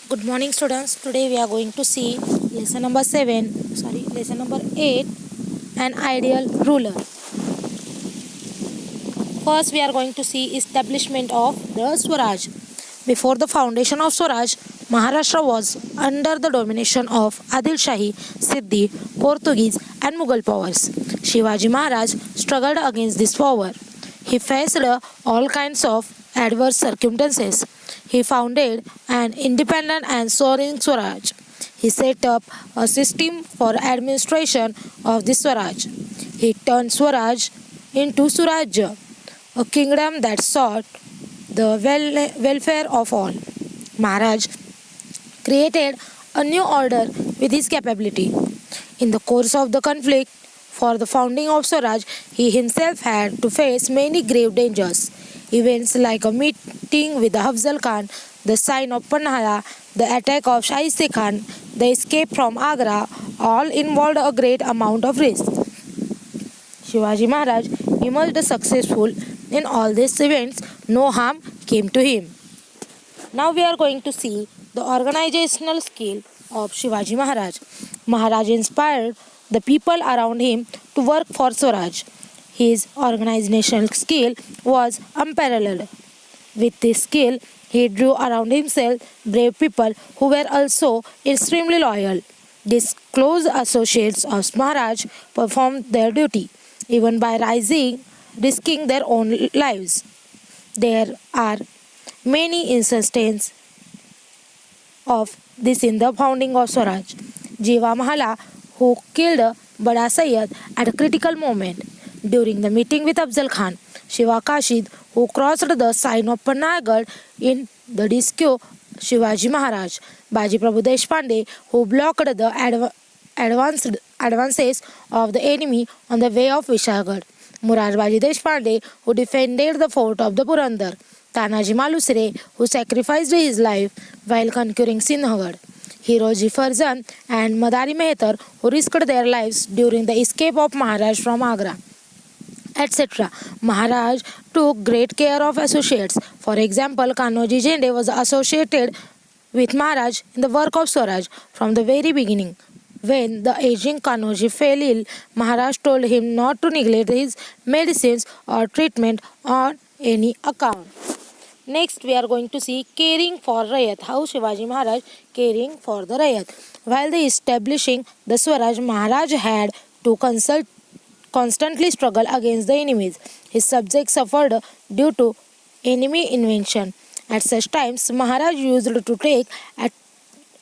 Good morning, students. Today we are going to see lesson number 8, an ideal ruler. First, we are going to see establishment of the Swaraj. Before the foundation of Swaraj, Maharashtra was under the domination of Adil Shahi, Siddhi, Portuguese, and Mughal powers. Shivaji Maharaj struggled against this power. He faced all kinds of adverse circumstances. He founded an independent and sovereign Swaraj. He set up a system for administration of the Swaraj. He turned Swaraj into Surajya, a kingdom that sought the welfare of all. Maharaj created a new order with his capability. In the course of the conflict for the founding of Swaraj, he himself had to face many grave dangers. Events like a meeting with Afzal Khan, the sign of Panhala, the attack of Shahi Khan, the escape from Agra, all involved a great amount of risk. Shivaji Maharaj emerged successful in all these events. No harm came to him. Now we are going to see the organizational skill of Shivaji Maharaj. Maharaj inspired the people around him to work for Swaraj. His organizational skill was unparalleled. With this skill, he drew around himself brave people who were also extremely loyal. These close associates of Maharaj performed their duty, even by risking their own lives. There are many instances of this in the founding of Swaraj. Jiva Mahala, who killed Bada Sayyid at a critical moment during the meeting with Afzal Khan. Shiva Kashid, who crossed the sign of Panagarh in the rescue Shivaji Maharaj. Baji Prabhu Deshpande, who blocked the advances of the enemy on the way of Vishagarh. Murarbaji Deshpande, who defended the fort of the Purandar. Tanaji Malusre, who sacrificed his life while conquering Sinhagad. Hiroji Farzan and Madari Mehtar, who risked their lives during the escape of Maharaj from Agra, etc. Maharaj took great care of associates. For example, Kanoji Jende was associated with Maharaj in the work of Swaraj from the very beginning. When the aging Kanoji fell ill, Maharaj told him not to neglect his medicines or treatment on any account. Next, we are going to see caring for Rayat. How Shivaji Maharaj caring for the Rayat. While the establishing the Swaraj, Maharaj had to constantly struggle against the enemies. His subjects suffered due to enemy invention. At such times, Maharaj used to take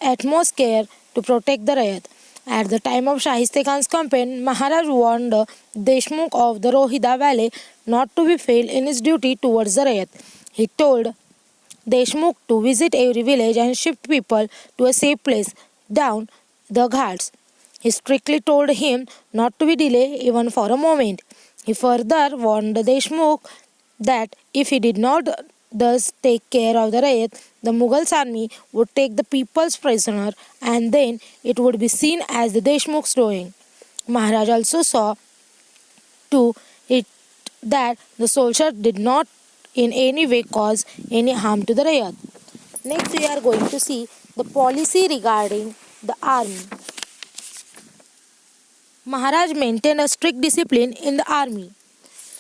utmost care to protect the Rayat. At the time of Shahiste Khan's campaign, Maharaj warned Deshmukh of the Rohida Valley not to be failed in his duty towards the Rayat. He told Deshmukh to visit every village and shift people to a safe place down the ghats. He strictly told him not to be delayed even for a moment. He further warned Deshmukh that if he did not thus take care of the Rayat, the Mughals army would take the people's prisoner and then it would be seen as the Deshmukh's doing. Maharaj also saw to it that the soldier did not in any way cause any harm to the Rayat. Next, we are going to see the policy regarding the army. Maharaj maintained a strict discipline in the army.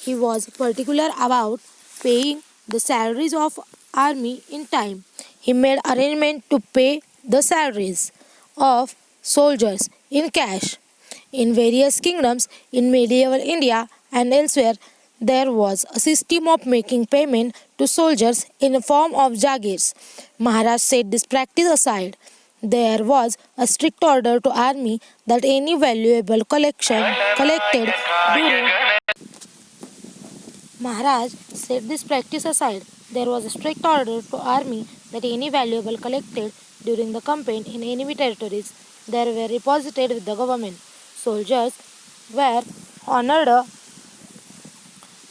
He was particular about paying the salaries of army in time. He made arrangement to pay the salaries of soldiers in cash. In various kingdoms in medieval India and elsewhere, there was a system of making payment to soldiers in the form of jagirs. Maharaj set this practice aside. There was a strict order to army that any valuable collected during Maharaj set this practice aside. There was a strict order to army that any valuable collected during the campaign in enemy territories there were deposited with the government. Soldiers were honored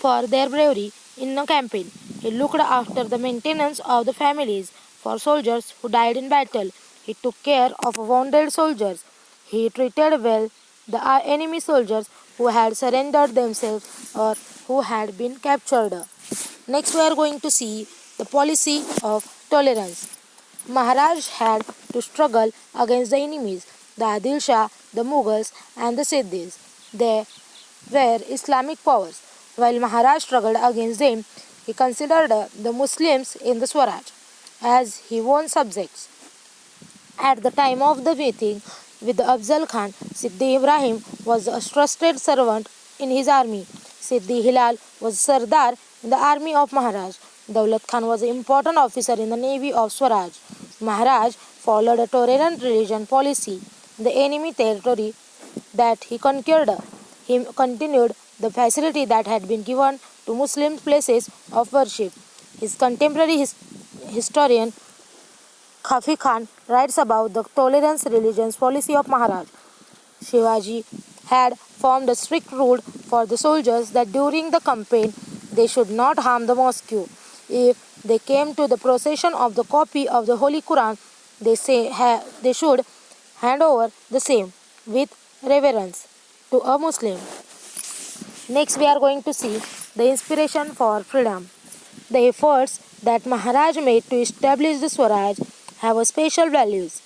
for their bravery in the campaign. He looked after the maintenance of the families for soldiers who died in battle. He took care of wounded soldiers. He treated well the enemy soldiers who had surrendered themselves or who had been captured. Next, we are going to see the policy of tolerance. Maharaj had to struggle against the enemies, the Adil Shah, the Mughals, and the Siddhis. They were Islamic powers. While Maharaj struggled against them, he considered the Muslims in the Swaraj as his own subjects. At the time of the meeting with the Afzal Khan, Siddhi Ibrahim was a trusted servant in his army. Siddhi Hilal was Sardar in the army of Maharaj. Daulat Khan was an important officer in the navy of Swaraj. Maharaj followed a tolerant religion policy in the enemy territory that he conquered. He continued the facility that had been given to Muslim places of worship. His contemporary historian Khafi Khan writes about the tolerance religions policy of Maharaj. Shivaji had formed a strict rule for the soldiers that during the campaign they should not harm the mosque. If they came to the procession of the copy of the Holy Quran, they should hand over the same with reverence to a Muslim. Next, we are going to see the inspiration for freedom. The efforts that Maharaj made to establish the Swaraj have a special values.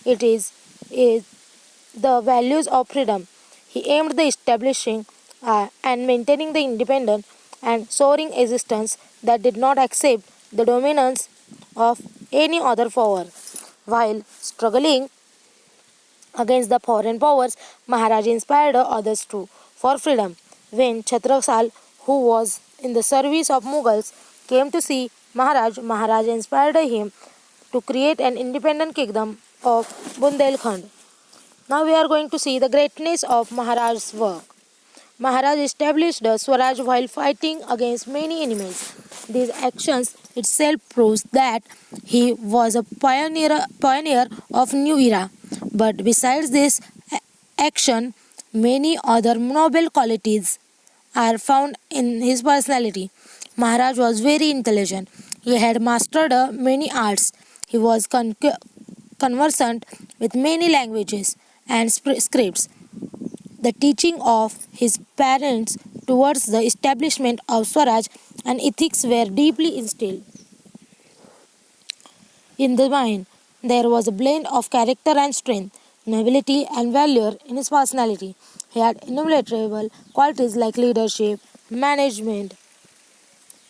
It is the values of freedom. He aimed the establishing and maintaining the independent and soaring existence that did not accept the dominance of any other power. While struggling against the foreign powers, Maharaj inspired others too for freedom. When Chhatrasal, who was in the service of Mughals, came to see Maharaj, Maharaj inspired him to create an independent kingdom of Bundelkhand. Now we are going to see the greatness of Maharaj's work. Maharaj established the Swaraj while fighting against many enemies. These actions itself proves that he was a pioneer of new era. But besides this action, many other noble qualities are found in his personality. Maharaj was very intelligent. He had mastered many arts. He was conversant with many languages and scripts. The teaching of his parents towards the establishment of Swaraj and ethics were deeply instilled in the mind. There was a blend of character and strength, nobility and valor in his personality. He had innumerable qualities like leadership, management,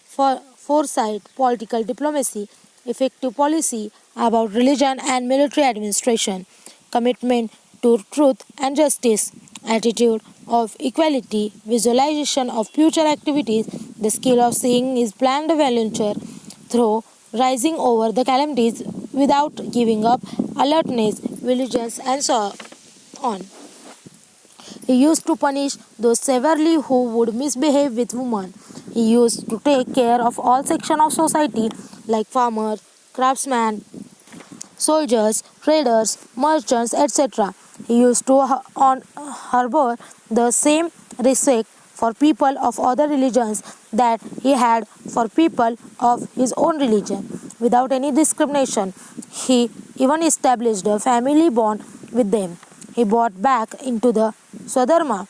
foresight, political diplomacy, effective policy about religion and military administration, commitment to truth and justice, attitude of equality, visualization of future activities, the skill of seeing his planned venture through rising over the calamities without giving up, alertness, vigilance, and so on. He used to punish those severely who would misbehave with women. He used to take care of all sections of society like farmers, craftsmen, soldiers, traders, merchants, etc. He used to harbor the same respect for people of other religions that he had for people of his own religion. Without any discrimination, he even established a family bond with them. He brought back into the Swadharma,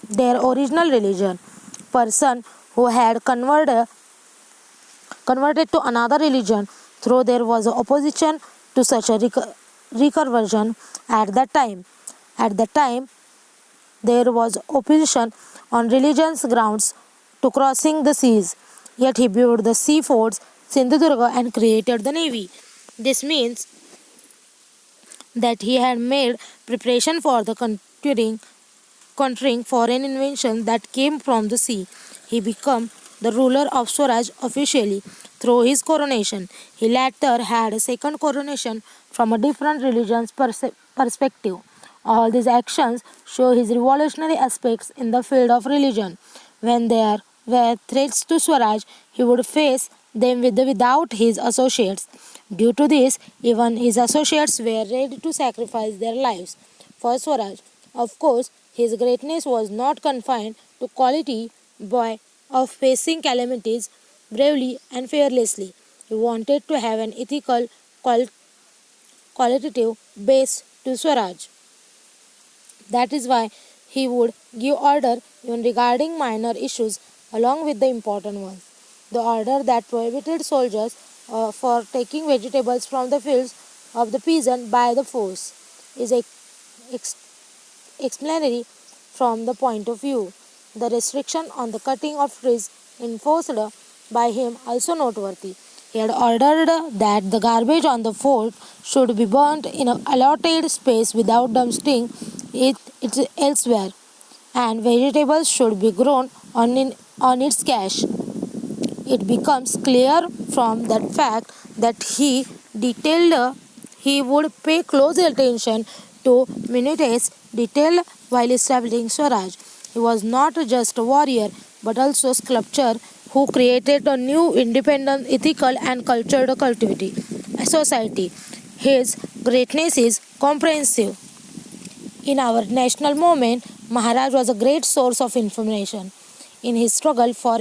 their original religion. Person who had converted to another religion, though there was opposition to such a reconversion at that time. At that time, there was opposition on religion's grounds to crossing the seas. Yet he built the sea forts, Sindhudurga, and created the navy. This means that he had made preparation for the countering foreign invasion that came from the sea. He became the ruler of Swaraj officially through his coronation. He later had a second coronation from a different religion's perspective. All these actions show his revolutionary aspects in the field of religion. When there were threats to Swaraj, he would face them without his associates. Due to this, even his associates were ready to sacrifice their lives for Swaraj. Of course, his greatness was not confined to quality by of facing calamities bravely and fearlessly. He wanted to have an ethical, qualitative base to Swaraj. That is why he would give order even regarding minor issues along with the important ones. The order that prohibited soldiers for taking vegetables from the fields of the peasant by the force is ex- explanatory from the point of view. The restriction on the cutting of trees enforced by him also noteworthy. He had ordered that the garbage on the fort should be burnt in an allotted space without dumping it elsewhere, and vegetables should be grown on its cache. It becomes clear from that fact that he detailed he would pay close attention to minutiae detail while establishing Swaraj. He was not just a warrior but also a sculptor who created a new independent, ethical, and cultural cultivity society. His greatness is comprehensive. In our national movement, Maharaj was a great source of information. In his struggle for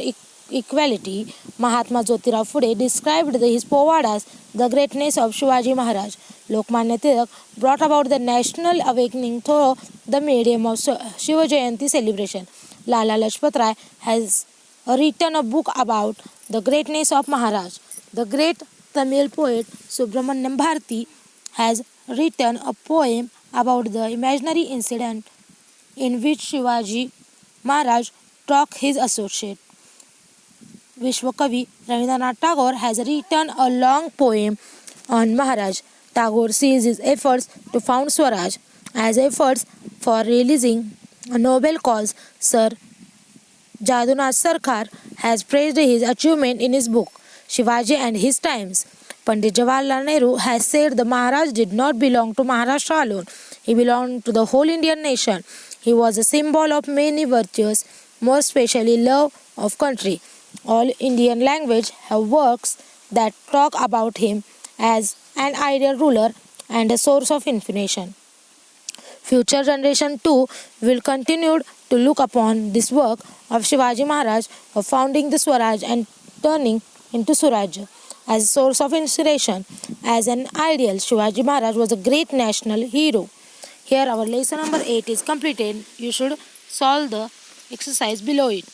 equality, Mahatma Jyotirao Phule described his povadas, the greatness of Shivaji Maharaj. Lokmanya Tilak brought about the national awakening through the medium of Shiva Jayanti celebration. Lala Lajpat Rai has written a book about the greatness of Maharaj. The great Tamil poet Subramanyam Bharati has written a poem about the imaginary incident in which Shivaji Maharaj struck his associate. Vishwakavi Rabindranath Tagore has written a long poem on Maharaj. Tagore sees his efforts to found Swaraj as efforts for realizing a noble cause. Sir Jadunath Sarkar has praised his achievement in his book Shivaji and His Times. Pandit Jawaharlal Nehru has said the Maharaj did not belong to Maharashtra alone. He belonged to the whole Indian nation. He was a symbol of many virtues, more especially love of country. All Indian language have works that talk about him as an ideal ruler and a source of information. Future generation too will continue to look upon this work of Shivaji Maharaj of founding the Swaraj and turning into Suraj as a source of inspiration. As an ideal, Shivaji Maharaj was a great national hero. Here our lesson number 8 is completed. You should solve the exercise below it.